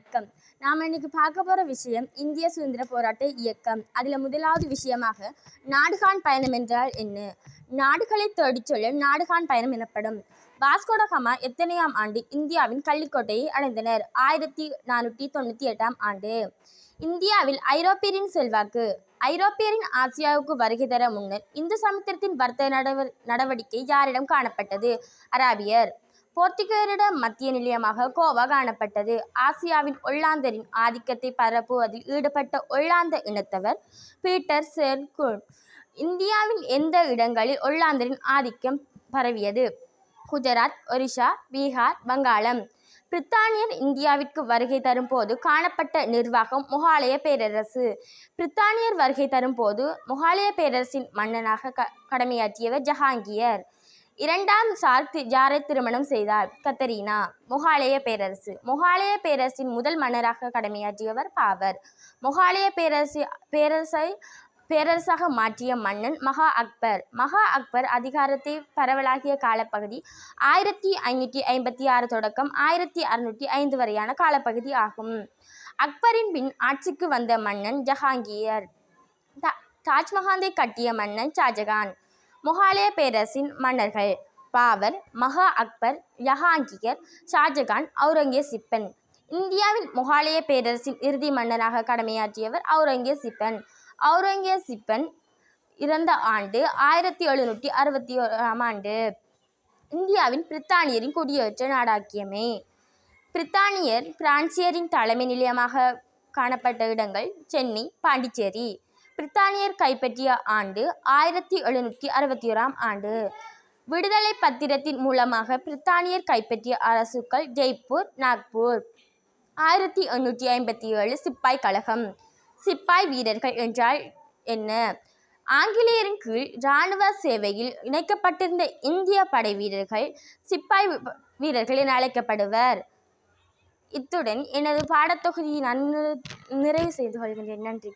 வணக்கம். நாம் இன்னைக்கு பார்க்க போகிற விஷயம் இந்திய சுதந்திர போராட்ட இயக்கம். அதில் முதலாவது விஷயமாக நாடுகாண் பயணம் என்றால் என்ன? நாடுகளை தேடிச் சொல்ல நாடுகாண் பயணம் எனப்படும். வாஸ்கோ ட காமா எத்தனையாம் ஆண்டு இந்தியாவின் கள்ளிக்கோட்டையை அடைந்தனர்? 1498ஆம் ஆண்டு. இந்தியாவில் ஐரோப்பியரின் செல்வாக்கு. ஐரோப்பியரின் ஆசியாவுக்கு வருகை தர முன்னர் இந்து சமுத்திரத்தின் வர்த்தக நடவடிக்கை யாரிடம் காணப்பட்டது? அராபியர். போர்த்துகேயரிடம் மத்திய நிலையமாக கோவா காணப்பட்டது. ஆசியாவின் ஒல்லாந்தரின் ஆதிக்கத்தை பரப்புவதில் ஈடுபட்ட ஒல்லாந்த இனத்தவர் பீட்டர் செர்குன். இந்தியாவின் எந்த இடங்களில் ஒல்லாந்தரின் ஆதிக்கம் பரவியது? குஜராத், ஒரிசா, பீகார், வங்காளம். பிரித்தானியர் இந்தியாவிற்கு வருகை தரும் போது காணப்பட்ட நிர்வாகம் முகாலய பேரரசு. பிரித்தானியர் வருகை தரும் போது முகாலய பேரரசின் மன்னனாக கடமையாற்றியவர் ஜஹாங்கீர். இரண்டாம் சார் யாரை திருமணம் செய்தார்? கத்தரீனா. முகாலய பேரரசு. முகாலய பேரரசின் முதல் மன்னராக கடமையாற்றியவர் பாபர். முகாலய பேரரசாக மாற்றிய மன்னன் மகா அக்பர். மகா அக்பர் அதிகாரத்தை பரவலாகிய காலப்பகுதி 1556 தொடக்கம் 1605 வரையான காலப்பகுதி ஆகும். அக்பரின் பின் ஆட்சிக்கு வந்த மன்னன் ஜஹாங்கீர். தாஜ்மஹாலை கட்டிய மன்னன் ஷாஜகான். முகாலய பேரரசின் மன்னர்கள் பாபர், மகா அக்பர், ஜஹாங்கீர், ஷாஜகான், அவுரங்கசீப்பன். இந்தியாவின் முகாலய பேரரசின் இறுதி மன்னராக கடமையாற்றியவர் அவுரங்கசீப்பன். அவுரங்கசீப்பன் இறந்த ஆண்டு 1761ஆம் ஆண்டு. இந்தியாவின் பிரித்தானியரின் குடியேற்ற நாடாக்கியமை. பிரித்தானியர் பிரான்சியரின் தலைமை நிலையமாக காணப்பட்ட இடங்கள் சென்னை, பாண்டிச்சேரி. பிரித்தானியர் கைப்பற்றிய ஆண்டு 1761ஆம் ஆண்டு. விடுதலை பத்திரத்தின் மூலமாக பிரித்தானியர் கைப்பற்றிய அரசுகள் ஜெய்ப்பூர், நாக்பூர். 1857 சிப்பாய் கழகம். சிப்பாய் வீரர்கள் என்றால் என்ன? ஆங்கிலேயரின் கீழ் இராணுவ சேவையில் இணைக்கப்பட்டிருந்த இந்திய படை வீரர்கள் சிப்பாய் வீரர்கள் என அழைக்கப்படுவர். இத்துடன் எனது பாடத்தொகுதியை நான் நிறைவு செய்து கொள்கின்றேன். நன்றி.